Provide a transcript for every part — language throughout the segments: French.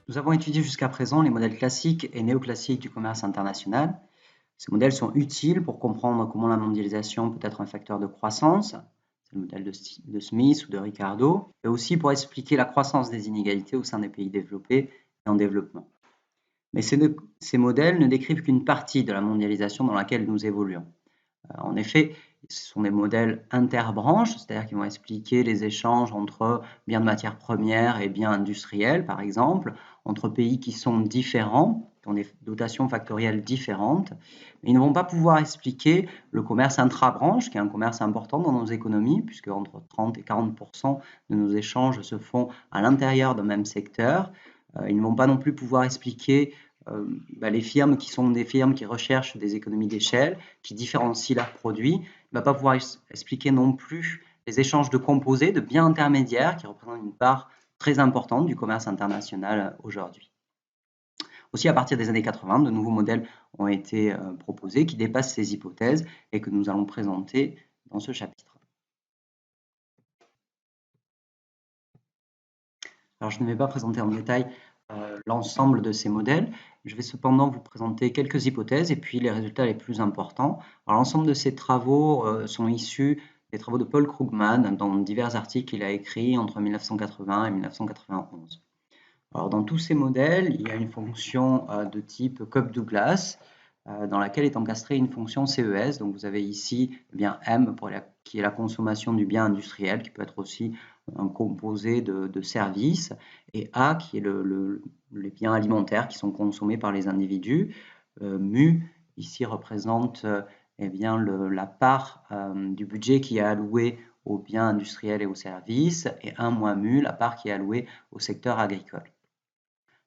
Nous avons étudié jusqu'à présent les modèles classiques et néoclassiques du commerce international. Ces modèles sont utiles pour comprendre comment la mondialisation peut être un facteur de croissance, c'est le modèle de Smith ou de Ricardo, et aussi pour expliquer la croissance des inégalités au sein des pays développés et en développement. Mais ces modèles ne décrivent qu'une partie de la mondialisation dans laquelle nous évoluons. En effet, ce sont des modèles interbranches, c'est-à-dire qui vont expliquer les échanges entre biens de matières premières et biens industriels, par exemple, entre pays qui sont différents, qui ont des dotations factorielles différentes. Mais ils ne vont pas pouvoir expliquer le commerce intra-branche, qui est un commerce important dans nos économies, puisque entre 30 et 40% de nos échanges se font à l'intérieur d'un même secteur. Ils ne vont pas non plus pouvoir expliquer les firmes qui sont des firmes qui recherchent des économies d'échelle, qui différencient leurs produits. Il ne va pas pouvoir expliquer non plus les échanges de composés, de biens intermédiaires, qui représentent une part très importante du commerce international aujourd'hui. Aussi, à partir des années 80, de nouveaux modèles ont été proposés qui dépassent ces hypothèses et que nous allons présenter dans ce chapitre. Alors, je ne vais pas présenter en détail l'ensemble de ces modèles. Je vais cependant vous présenter quelques hypothèses et puis les résultats les plus importants. Alors, l'ensemble de ces travaux sont issus des travaux de Paul Krugman dans divers articles qu'il a écrits entre 1980 et 1991. Alors, dans tous ces modèles, il y a une fonction de type Cobb-Douglas dans laquelle est encastrée une fonction CES. Donc, vous avez ici eh bien, M qui est la consommation du bien industriel, qui peut être aussi un composé de services, et A qui est les biens alimentaires qui sont consommés par les individus. Mu ici représente eh bien, la part du budget qui est alloué aux biens industriels et aux services, et 1 moins mu, la part qui est allouée au secteur agricole.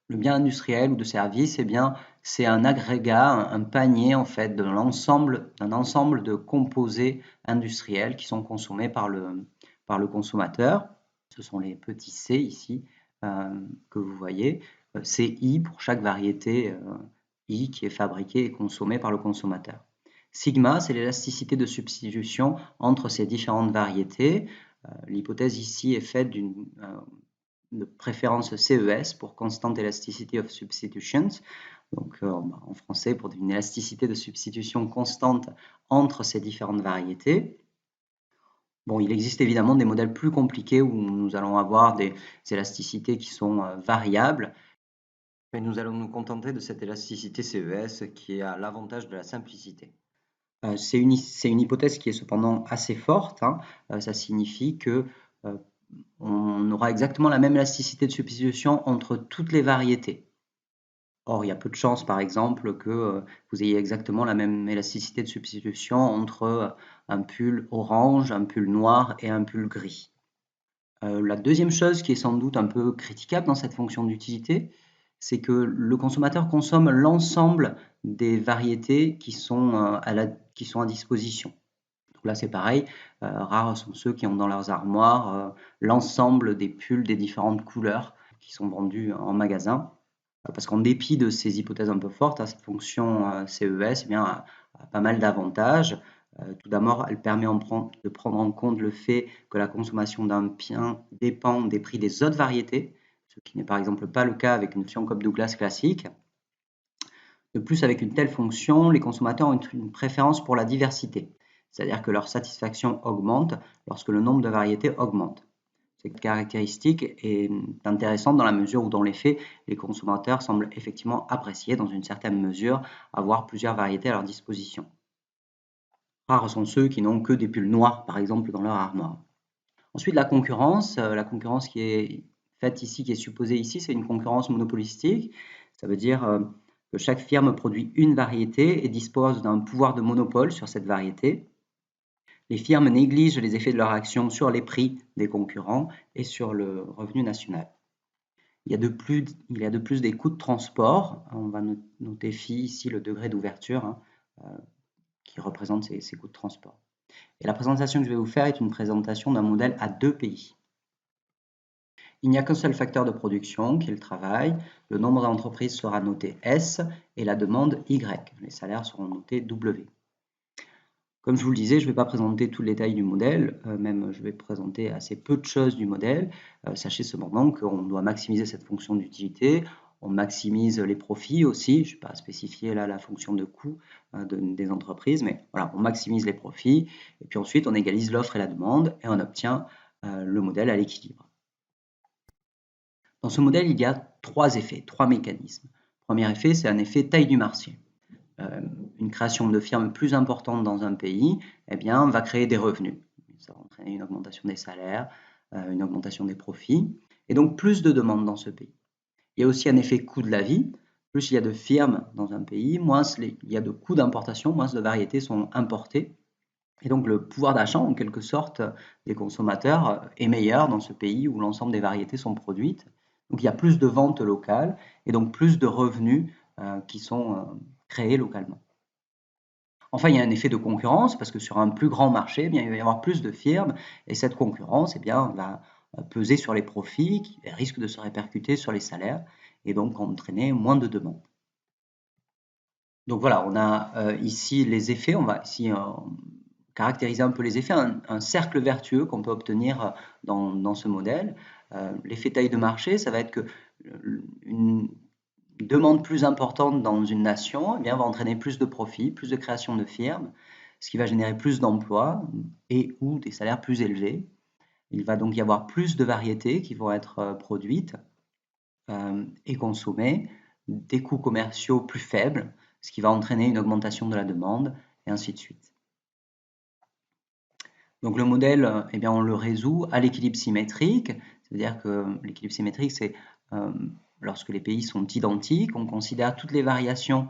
Le bien industriel ou de service, eh bien, c'est un agrégat, un panier en fait d'un ensemble de composés industriels qui sont consommés par le consommateur. Ce sont les petits c ici que vous voyez. C'est I pour chaque variété I qui est fabriquée et consommée par le consommateur. Sigma, c'est l'élasticité de substitution entre ces différentes variétés. L'hypothèse ici est faite de préférence CES pour Constant Elasticity of Substitutions, donc en français pour une élasticité de substitution constante entre ces différentes variétés. Bon, il existe évidemment des modèles plus compliqués où nous allons avoir des élasticités qui sont variables, mais nous allons nous contenter de cette élasticité CES qui a l'avantage de la simplicité. C'est une hypothèse qui est cependant assez forte, hein. Ça signifie que on aura exactement la même élasticité de substitution entre toutes les variétés. Or, il y a peu de chances, par exemple, que vous ayez exactement la même élasticité de substitution entre un pull orange, un pull noir et un pull gris. La deuxième chose qui est sans doute un peu critiquable dans cette fonction d'utilité, c'est que le consommateur consomme l'ensemble des variétés qui sont à disposition. Donc là, c'est pareil, rares sont ceux qui ont dans leurs armoires l'ensemble des pulls des différentes couleurs qui sont vendus en magasin. Parce qu'en dépit de ces hypothèses un peu fortes, cette fonction CES a pas mal d'avantages. Tout d'abord, elle permet de prendre en compte le fait que la consommation d'un bien dépend des prix des autres variétés, ce qui n'est par exemple pas le cas avec une fonction Cobb-Douglas classique. De plus, avec une telle fonction, les consommateurs ont une préférence pour la diversité, c'est-à-dire que leur satisfaction augmente lorsque le nombre de variétés augmente. Cette caractéristique est intéressante dans la mesure où, dans les faits, les consommateurs semblent effectivement apprécier, dans une certaine mesure, avoir plusieurs variétés à leur disposition. Rares sont ceux qui n'ont que des pulls noirs, par exemple, dans leur armoire. Ensuite, la concurrence qui est faite ici, qui est supposée ici, c'est une concurrence monopolistique. Ça veut dire que chaque firme produit une variété et dispose d'un pouvoir de monopole sur cette variété. Les firmes négligent les effets de leur action sur les prix des concurrents et sur le revenu national. Il y a de plus des coûts de transport. On va noter phi ici le degré d'ouverture qui représente ces coûts de transport. Et la présentation que je vais vous faire est une présentation d'un modèle à 2 pays. Il n'y a qu'un seul facteur de production qui est le travail. Le nombre d'entreprises sera noté S et la demande Y. Les salaires seront notés W. Comme je vous le disais, je ne vais pas présenter tout le détail du modèle, même je vais présenter assez peu de choses du modèle. Sachez cependant qu'on doit maximiser cette fonction d'utilité On maximise les profits aussi. Je ne vais pas spécifier là la fonction de coût des entreprises, mais voilà, on maximise les profits. Et puis ensuite, on égalise l'offre et la demande et on obtient le modèle à l'équilibre. Dans ce modèle, il y a 3 effets, 3 mécanismes. Le premier effet, c'est un effet taille du marché. Une création de firmes plus importante dans un pays, eh bien, va créer des revenus. Ça va entraîner une augmentation des salaires, une augmentation des profits, et donc plus de demandes dans ce pays. Il y a aussi un effet coût de la vie. Plus il y a de firmes dans un pays, moins il y a de coûts d'importation, moins de variétés sont importées. Et donc le pouvoir d'achat, en quelque sorte, des consommateurs est meilleur dans ce pays où l'ensemble des variétés sont produites. Donc il y a plus de ventes locales et donc plus de revenus qui sont créés localement. Enfin, il y a un effet de concurrence parce que sur un plus grand marché, eh bien, il va y avoir plus de firmes et cette concurrence eh bien, va peser sur les profits, qui risque de se répercuter sur les salaires et donc entraîner moins de demandes. Donc voilà, on a ici les effets, on va ici caractériser un peu les effets, un cercle vertueux qu'on peut obtenir dans ce modèle. L'effet taille de marché, ça va être que une demande plus importante dans une nation eh bien, va entraîner plus de profits, plus de création de firmes, ce qui va générer plus d'emplois et ou des salaires plus élevés. Il va donc y avoir plus de variétés qui vont être produites et consommées, des coûts commerciaux plus faibles, ce qui va entraîner une augmentation de la demande, et ainsi de suite. Donc le modèle, eh bien, on le résout à l'équilibre symétrique, c'est-à-dire que l'équilibre symétrique, c'est lorsque les pays sont identiques, on considère toutes les variations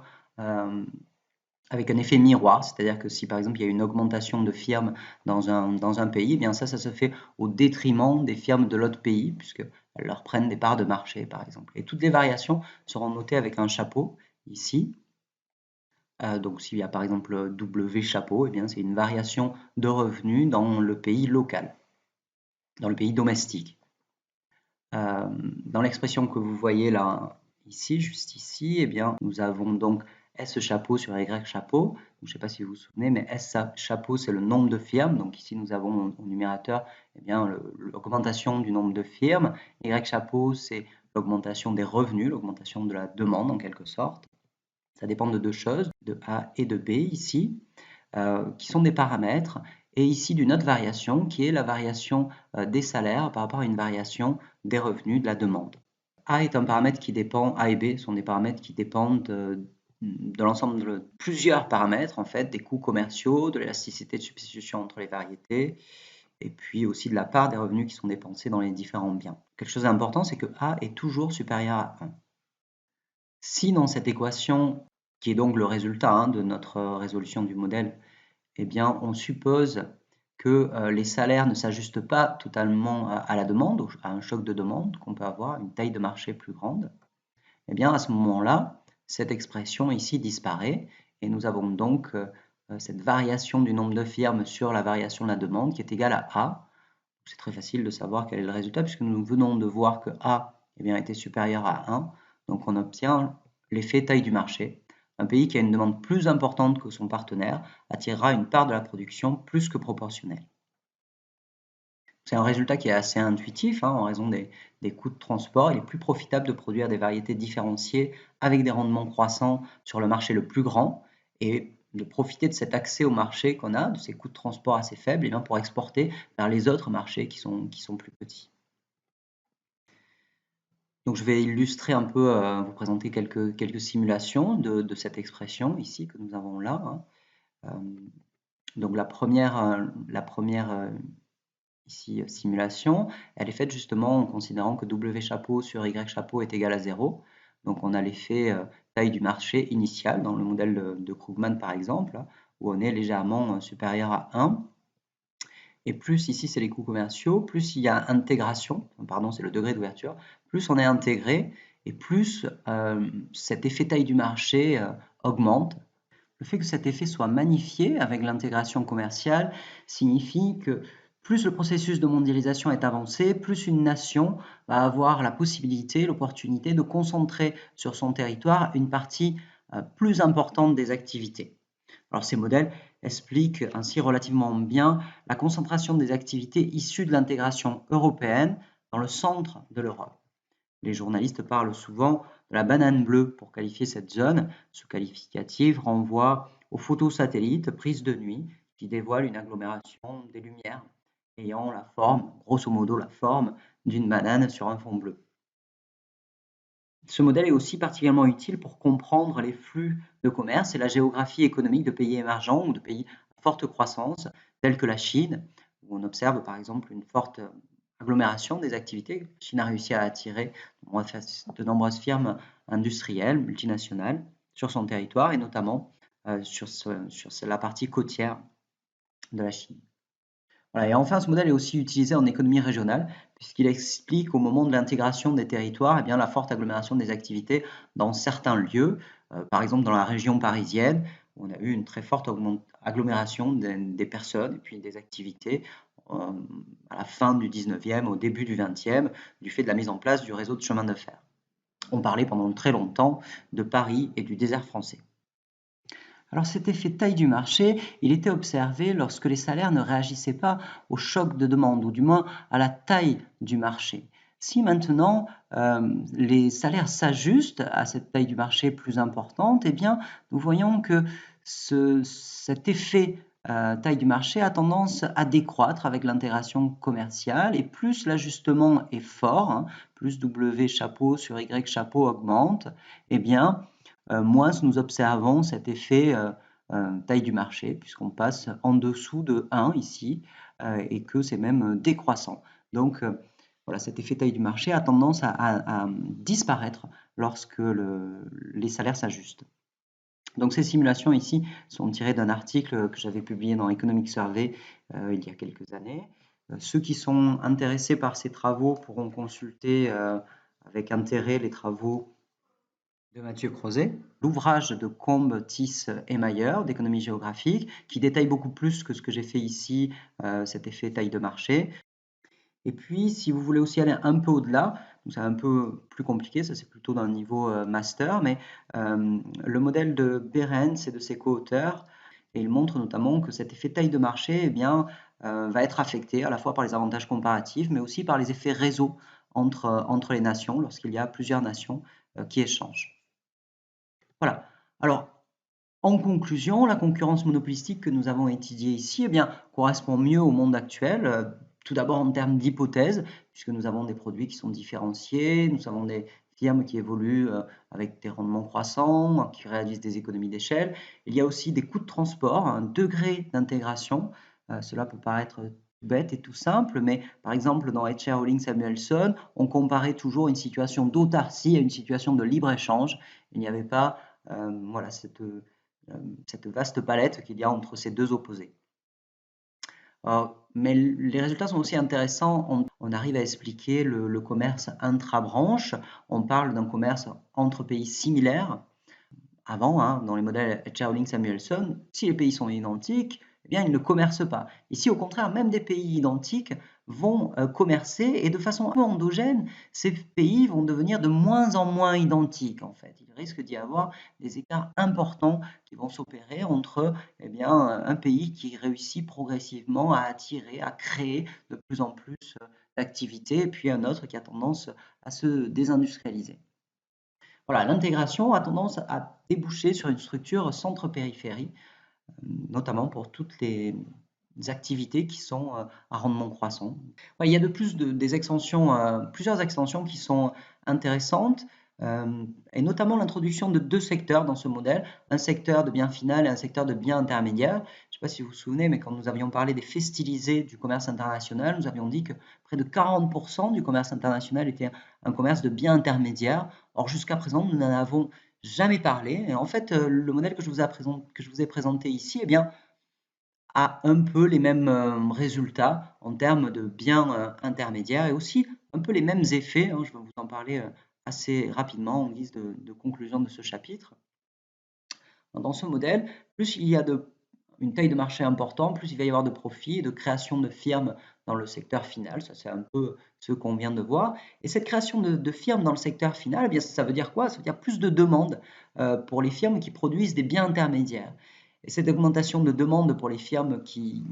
avec un effet miroir, c'est-à-dire que si par exemple il y a une augmentation de firmes dans un pays, eh bien ça se fait au détriment des firmes de l'autre pays, puisqu'elles leur prennent des parts de marché par exemple. Et toutes les variations seront notées avec un chapeau ici. Donc s'il y a par exemple W chapeau, eh bien c'est une variation de revenus dans le pays local, dans le pays domestique. Dans l'expression que vous voyez là, ici, juste ici, eh bien, nous avons donc S chapeau sur Y chapeau. Je ne sais pas si vous vous souvenez, mais S chapeau, c'est le nombre de firmes. Donc ici, nous avons au numérateur eh bien, l'augmentation du nombre de firmes. Y chapeau, c'est l'augmentation des revenus, l'augmentation de la demande en quelque sorte. Ça dépend de deux choses, de A et de B ici, qui sont des paramètres. Et ici, d'une autre variation, qui est la variation des salaires par rapport à une variation des revenus de la demande. A est un paramètre qui dépend, A et B sont des paramètres qui dépendent de l'ensemble de plusieurs paramètres, en fait, des coûts commerciaux, de l'élasticité de substitution entre les variétés, et puis aussi de la part des revenus qui sont dépensés dans les différents biens. Quelque chose d'important, c'est que A est toujours supérieur à 1. Si dans cette équation, qui est donc le résultat de notre résolution du modèle, eh bien, on suppose que les salaires ne s'ajustent pas totalement à la demande, à un choc de demande qu'on peut avoir, une taille de marché plus grande, eh bien, à ce moment-là, cette expression ici disparaît et nous avons donc cette variation du nombre de firmes sur la variation de la demande qui est égale à A. C'est très facile de savoir quel est le résultat puisque nous venons de voir que A eh bien, était supérieur à 1. Donc on obtient l'effet taille du marché. Un pays qui a une demande plus importante que son partenaire attirera une part de la production plus que proportionnelle. C'est un résultat qui est assez intuitif en raison des coûts de transport. Il est plus profitable de produire des variétés différenciées avec des rendements croissants sur le marché le plus grand et de profiter de cet accès au marché qu'on a, de ces coûts de transport assez faibles, et bien pour exporter vers les autres marchés qui sont plus petits. Donc je vais illustrer un peu, vous présenter quelques simulations de cette expression ici que nous avons là. Donc la première ici simulation, elle est faite justement en considérant que W chapeau sur Y chapeau est égal à 0. Donc on a l'effet taille du marché initial dans le modèle de Krugman par exemple, où on est légèrement supérieur à 1. Et plus ici c'est les coûts commerciaux, plus il y a intégration, pardon c'est le degré d'ouverture, plus on est intégré et plus cet effet taille du marché augmente. Le fait que cet effet soit magnifié avec l'intégration commerciale signifie que plus le processus de mondialisation est avancé, plus une nation va avoir la possibilité, l'opportunité de concentrer sur son territoire une partie plus importante des activités. Alors ces modèles expliquent ainsi relativement bien la concentration des activités issues de l'intégration européenne dans le centre de l'Europe. Les journalistes parlent souvent de la banane bleue pour qualifier cette zone. Ce qualificatif renvoie aux photos satellites prises de nuit qui dévoilent une agglomération des lumières ayant la forme, grosso modo la forme, d'une banane sur un fond bleu. Ce modèle est aussi particulièrement utile pour comprendre les flux de commerce et la géographie économique de pays émergents ou de pays à forte croissance, tels que la Chine, où on observe par exemple une forte agglomération des activités. La Chine a réussi à attirer de nombreuses firmes industrielles, multinationales, sur son territoire et notamment sur la partie côtière de la Chine. Voilà, et enfin, ce modèle est aussi utilisé en économie régionale, puisqu'il explique au moment de l'intégration des territoires, eh bien, la forte agglomération des activités dans certains lieux, par exemple dans la région parisienne, où on a eu une très forte agglomération des personnes et puis des activités à la fin du 19e, au début du 20e, du fait de la mise en place du réseau de chemin de fer. On parlait pendant très longtemps de Paris et du désert français. Alors cet effet taille du marché, il était observé lorsque les salaires ne réagissaient pas au choc de demande, ou du moins à la taille du marché. Si maintenant les salaires s'ajustent à cette taille du marché plus importante, eh bien nous voyons que cet effet taille du marché a tendance à décroître avec l'intégration commerciale, et plus l'ajustement est fort, hein, plus W chapeau sur Y chapeau augmente, eh bien moins nous observons cet effet taille du marché, puisqu'on passe en dessous de 1 ici, et que c'est même décroissant. Donc voilà, cet effet taille du marché a tendance à disparaître lorsque les salaires s'ajustent. Donc ces simulations ici sont tirées d'un article que j'avais publié dans Economic Survey il y a quelques années. Ceux qui sont intéressés par ces travaux pourront consulter avec intérêt les travaux de Mathieu Crozet, l'ouvrage de Combe, Tisse et Mayer d'économie géographique, qui détaille beaucoup plus que ce que j'ai fait ici, cet effet taille de marché. Et puis, si vous voulez aussi aller un peu au-delà, c'est un peu plus compliqué, ça c'est plutôt d'un niveau master, mais le modèle de Behrens et de ses co-auteurs, et il montre notamment que cet effet taille de marché eh bien, va être affecté à la fois par les avantages comparatifs, mais aussi par les effets réseau entre les nations, lorsqu'il y a plusieurs nations qui échangent. Voilà. Alors, en conclusion, la concurrence monopolistique que nous avons étudiée ici, eh bien, correspond mieux au monde actuel. Tout d'abord en termes d'hypothèses, puisque nous avons des produits qui sont différenciés, nous avons des firmes qui évoluent avec des rendements croissants, qui réalisent des économies d'échelle. Il y a aussi des coûts de transport, un degré d'intégration. Cela peut paraître bête et tout simple, mais par exemple dans HR Holding Samuelson, on comparait toujours une situation d'autarcie à une situation de libre-échange. Il n'y avait pas voilà, cette vaste palette qu'il y a entre ces deux opposés. Mais les résultats sont aussi intéressants. On arrive à expliquer le commerce intra-branche. On parle d'un commerce entre pays similaires. Avant, hein, dans les modèles Holding Samuelson, si les pays sont identiques, eh bien, ils ne commercent pas. Ici, au contraire, même des pays identiques vont commercer et de façon un peu endogène, ces pays vont devenir de moins en moins identiques en fait. Il risque d'y avoir des écarts importants qui vont s'opérer entre eh bien, un pays qui réussit progressivement à attirer, à créer de plus en plus d'activités et puis un autre qui a tendance à se désindustrialiser. Voilà, l'intégration a tendance à déboucher sur une structure centre-périphérie, notamment pour toutes les activités qui sont à rendement croissant. Ouais, il y a de plus des extensions, plusieurs extensions qui sont intéressantes, et notamment l'introduction de deux secteurs dans ce modèle, un secteur de bien final et un secteur de bien intermédiaire. Je ne sais pas si vous vous souvenez, mais quand nous avions parlé des faits stylisés du commerce international, nous avions dit que près de 40% du commerce international était un commerce de biens intermédiaires. Or, jusqu'à présent, nous n'en avons jamais parlé. Et en fait, le modèle que je vous ai présenté ici, eh bien, a un peu les mêmes résultats en termes de biens intermédiaires et aussi un peu les mêmes effets, hein. Je vais vous en parler assez rapidement en guise de conclusion de ce chapitre. Dans ce modèle, plus il y a une taille de marché importante, plus il va y avoir de profits et de création de firmes dans le secteur final. Ça, c'est un peu ce qu'on vient de voir. Et cette création de firmes dans le secteur final, eh bien, ça veut dire quoi? Ça veut dire plus de demandes pour les firmes qui produisent des biens intermédiaires. Et cette augmentation de demande pour les firmes qui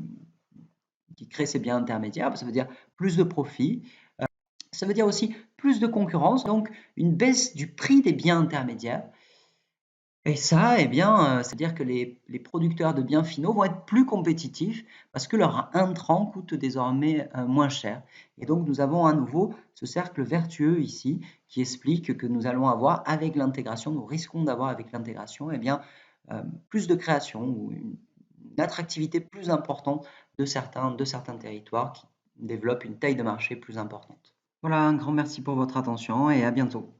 créent ces biens intermédiaires, ça veut dire plus de profits. Ça veut dire aussi plus de concurrence, donc une baisse du prix des biens intermédiaires. Et ça, eh bien, c'est-à-dire que les producteurs de biens finaux vont être plus compétitifs parce que leur intrant coûte désormais moins cher. Et donc, nous avons à nouveau ce cercle vertueux ici qui explique que nous allons avoir avec l'intégration, nous risquons d'avoir avec l'intégration, eh bien, plus de création ou une attractivité plus importante de certains territoires qui développent une taille de marché plus importante. Voilà, un grand merci pour votre attention et à bientôt.